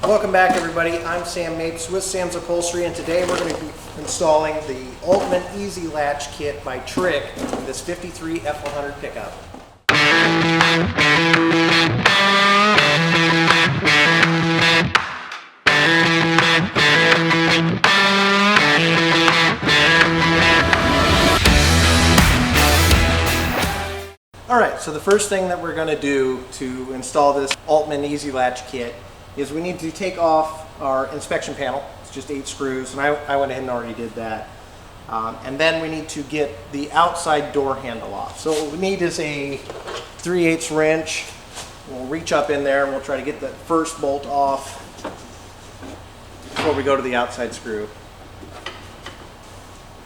Welcome back, everybody. I'm Sam Mapes with Sam's Upholstery, and today we're going to be installing the Altman Easy Latch Kit by Trick, this 53 F100 pickup. Alright, so the first thing that we're going to do to install this Altman Easy Latch Kit is we need to take off our inspection panel. It's just 8 screws, and I went ahead and already did that. And then we need to get the outside door handle off. So what we need is a 3/8 wrench. We'll reach up in there and we'll try to get the first bolt off before we go to the outside screw.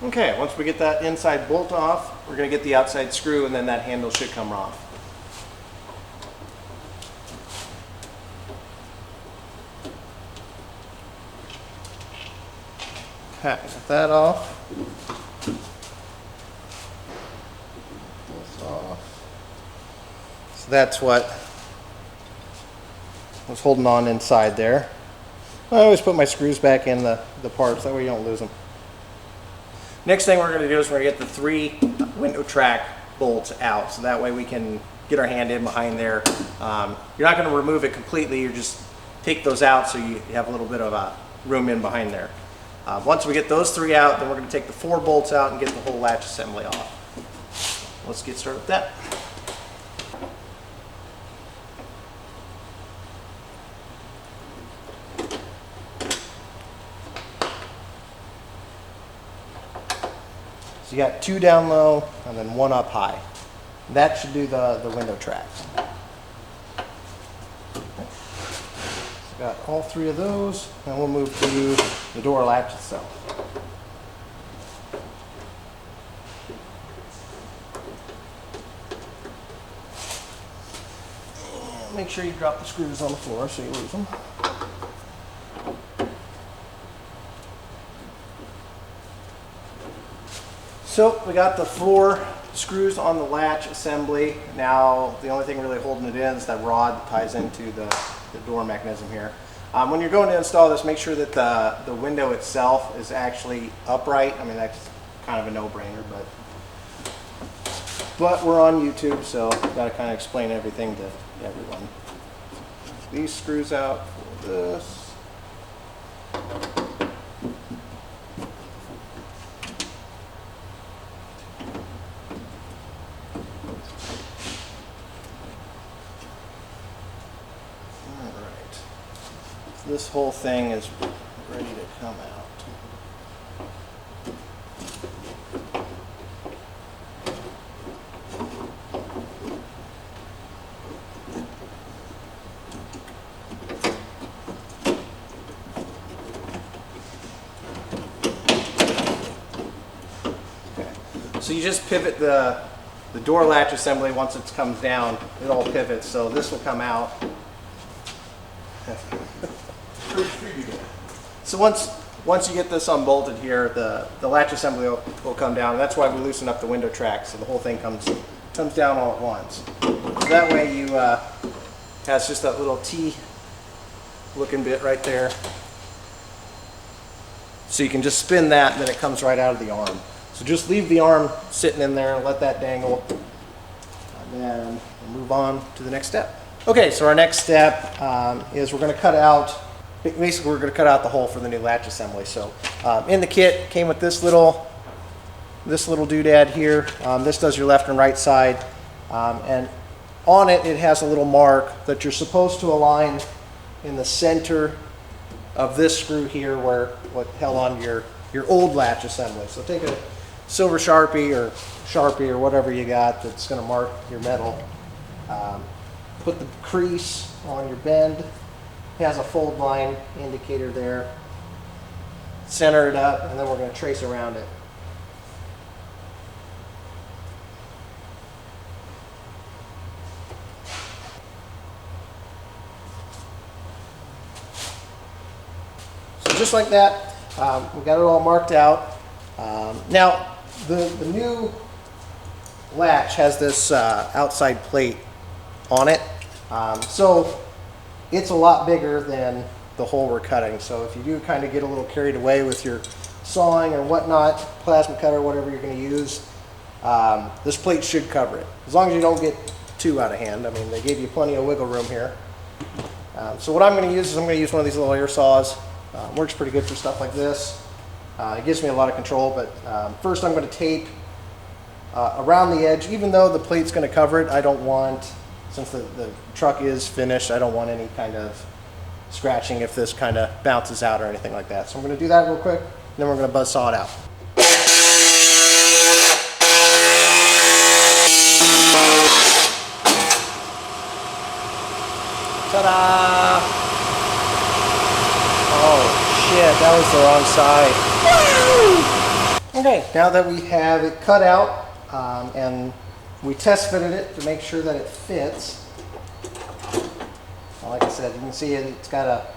Okay, once we get that inside bolt off, we're going to get the outside screw, and then that handle should come off. Okay, got that off. This off. So that's what was holding on inside there. I always put my screws back in the parts, that way you don't lose them. Next thing we're going to do is we're going to get the 3 window track bolts out, so that way we can get our hand in behind there. You're not going to remove it completely, you just take those out so you have a little bit of room in behind there. Once we get those 3 out, then we're going to take the 4 bolts out and get the whole latch assembly off. Let's get started with that. So you got 2 down low and then 1 up high. That should do the window tracks. So got all 3 of those, and we'll move to the door latch itself. And make sure you drop the screws on the floor so you lose them. So we got the 4 screws on the latch assembly. Now the only thing really holding it in is that rod that ties into the door mechanism here. When you're going to install this, make sure that the window itself is actually upright. I mean, that's kind of a no-brainer, but we're on YouTube, so I've got to kind of explain everything to everyone. These screws out for this. This whole thing is ready to come out. Okay. So you just pivot the door latch assembly. Once it comes down, it all pivots, so this will come out. So once you get this unbolted here, the latch assembly will come down. That's why we loosen up the window track, so the whole thing comes down all at once. So that way you has just that little T looking bit right there. So you can just spin that, and then it comes right out of the arm. So just leave the arm sitting in there and let that dangle, and then we'll move on to the next step. Okay, so our next step is we're going to cut out. Basically, we're going to cut out the hole for the new latch assembly. So in the kit came with this little doodad here. This does your left and right side, and on it has a little mark that you're supposed to align in the center of this screw here, where what held on your old latch assembly. So take a silver Sharpie or whatever you got that's going to mark your metal. Put the crease on your bend. It has a fold line indicator there. Center it up, and then we're going to trace around it. So just like that, we got it all marked out. Now the new latch has this outside plate on it. So it's a lot bigger than the hole we're cutting. So if you do kind of get a little carried away with your sawing or whatnot, plasma cutter, whatever you're going to use, this plate should cover it. As long as you don't get too out of hand. I mean, they gave you plenty of wiggle room here. So what I'm going to use is I'm going to use one of these little air saws. Works pretty good for stuff like this. It gives me a lot of control, but first I'm going to tape around the edge. Even though the plate's going to cover it, I don't want, since the truck is finished, I don't want any kind of scratching if this kind of bounces out or anything like that. So I'm going to do that real quick, and then we're going to buzzsaw it out. Ta-da! Oh shit, that was the wrong side. Okay, now that we have it cut out and we test fitted it to make sure that it fits. Like I said, you can see it's got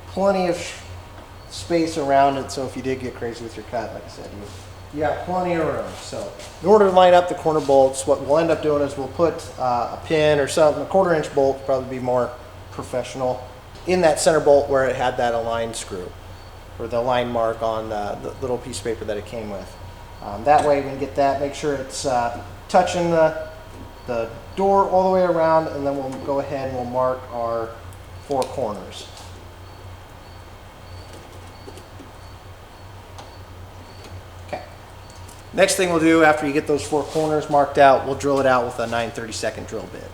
plenty of space around it, so if you did get crazy with your cut, like I said, you got plenty of room. So in order to line up the corner bolts, what we'll end up doing is we'll put a pin or something, a 1/4 inch bolt would probably be more professional, in that center bolt where it had that aligned screw or the line mark on the little piece of paper that it came with. That way we can get that, make sure it's touching the door all the way around, and then we'll go ahead and we'll mark our 4 corners. Okay. Next thing we'll do after you get those 4 corners marked out, we'll drill it out with a 9/32 drill bit.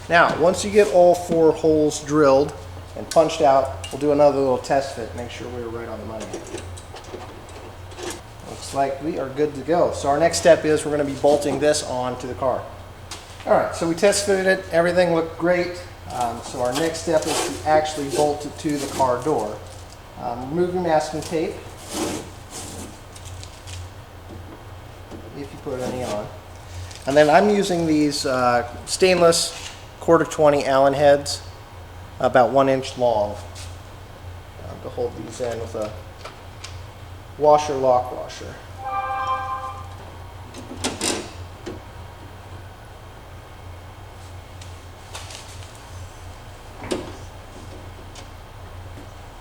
Now, once you get all 4 holes drilled and punched out, we'll do another little test fit, make sure we're right on the money. Looks like we are good to go. So our next step is we're going to be bolting this on to the car. All right, so we test fitted it, everything looked great. So our next step is to actually bolt it to the car door. Remove your masking tape, if you put any on. And then I'm using these stainless 1/4-20 Allen heads, about 1 inch long, to hold these in with a washer, lock washer.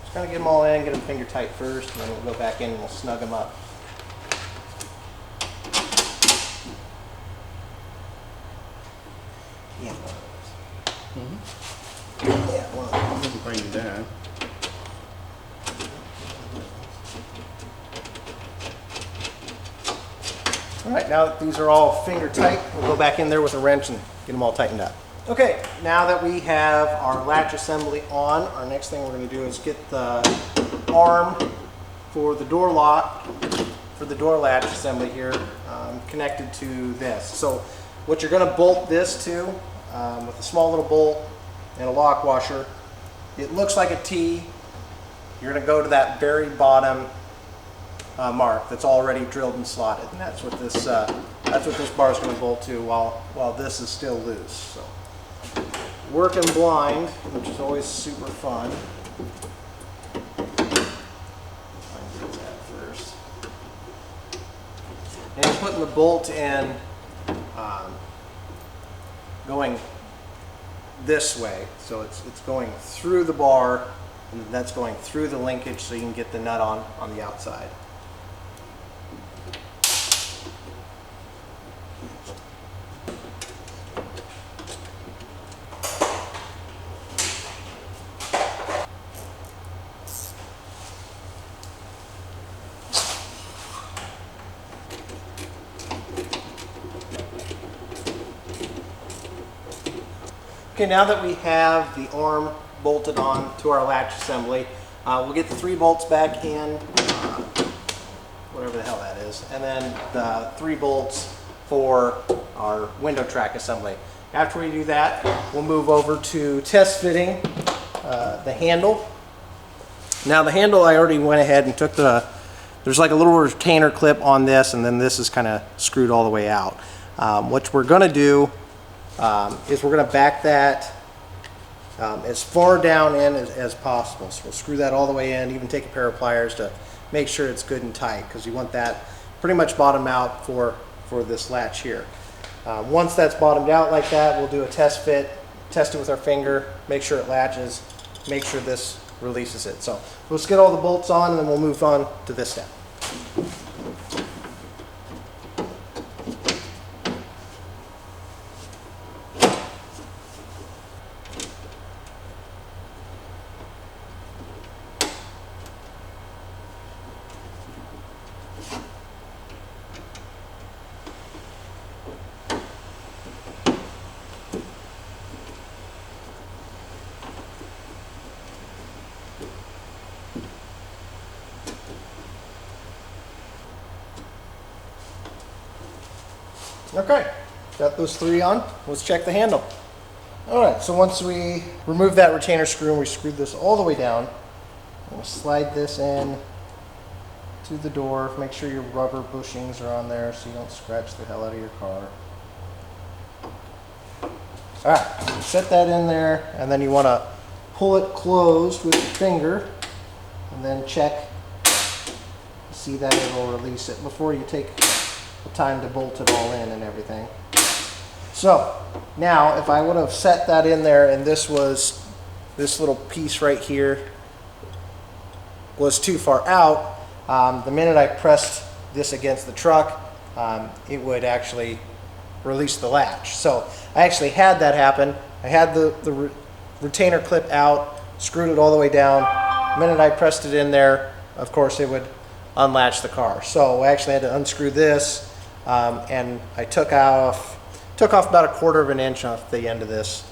Just kind of get them all in, get them finger tight first, and then we'll go back in and we'll snug them up. Yeah. Yeah, well, I didn't bring you down. All right, now that these are all finger tight, we'll go back in there with a wrench and get them all tightened up. Okay, now that we have our latch assembly on, our next thing we're going to do is get the arm for the door lock, for the door latch assembly here, connected to this. So what you're going to bolt this to, with a small little bolt and a lock washer, it looks like a T. You're going to go to that very bottom mark that's already drilled and slotted, and that's what this bar is going to bolt to while this is still loose. So working blind, which is always super fun. First, and you're putting the bolt in. Going this way, so it's going through the bar, and that's going through the linkage so you can get the nut on the outside. Okay, now that we have the arm bolted on to our latch assembly, we'll get the 3 bolts back in, whatever the hell that is, and then the 3 bolts for our window track assembly. After we do that, we'll move over to test fitting the handle. Now the handle, I already went ahead and took there's like a little retainer clip on this, and then this is kind of screwed all the way out. What we're going to do is we're going to back that as far down in as possible. So we'll screw that all the way in, even take a pair of pliers to make sure it's good and tight, because you want that pretty much bottom out for this latch here. Once that's bottomed out like that, we'll do a test fit, test it with our finger, make sure it latches, make sure this releases it. So let's get all the bolts on and then we'll move on to this step. Okay, got those 3 on. Let's check the handle. All right, so once we remove that retainer screw and we screwed this all the way down, I'm gonna slide this in to the door. Make sure your rubber bushings are on there so you don't scratch the hell out of your car. All right, set that in there, and then you wanna pull it closed with your finger and then check, see that it'll release it before you take time to bolt it all in and everything. So now if I would have set that in there and this little piece right here was too far out, the minute I pressed this against the truck, it would actually release the latch. So I actually had that happen. I had the retainer clip out, screwed it all the way down. The minute I pressed it in there, of course it would unlatch the car. So I actually had to unscrew this, and I took off about 1/4 of an inch off the end of this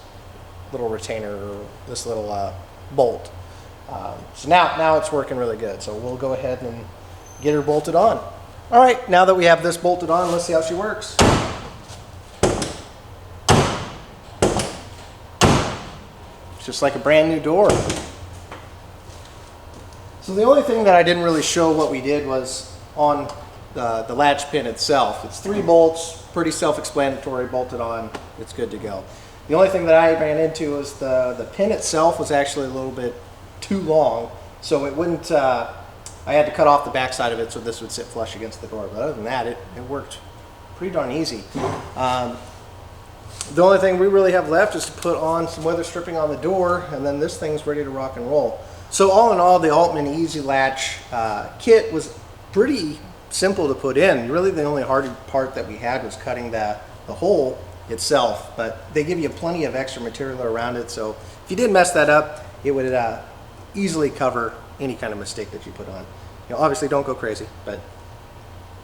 little retainer, or this little bolt. So now it's working really good. So we'll go ahead and get her bolted on. All right, now that we have this bolted on, let's see how she works. It's just like a brand new door. So the only thing that I didn't really show what we did was on the latch pin itself. It's 3 bolts, pretty self-explanatory, bolted on, it's good to go. The only thing that I ran into was the pin itself was actually a little bit too long, so it wouldn't, I had to cut off the back side of it so this would sit flush against the door. But other than that, it worked pretty darn easy. The only thing we really have left is to put on some weather stripping on the door, and then this thing's ready to rock and roll. So all in all, the Altman Easy Latch kit was pretty simple to put in. Really the only hard part that we had was cutting the hole itself, but they give you plenty of extra material around it, so if you did mess that up, it would easily cover any kind of mistake that you put on. You know, obviously don't go crazy, but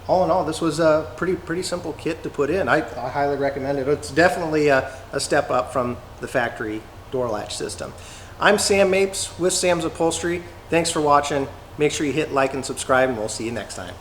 all in all, this was a pretty simple kit to put in. I highly recommend it. It's definitely a step up from the factory door latch system. I'm Sam Mapes with Sam's Upholstery. Thanks for watching. Make sure you hit like and subscribe, and we'll see you next time.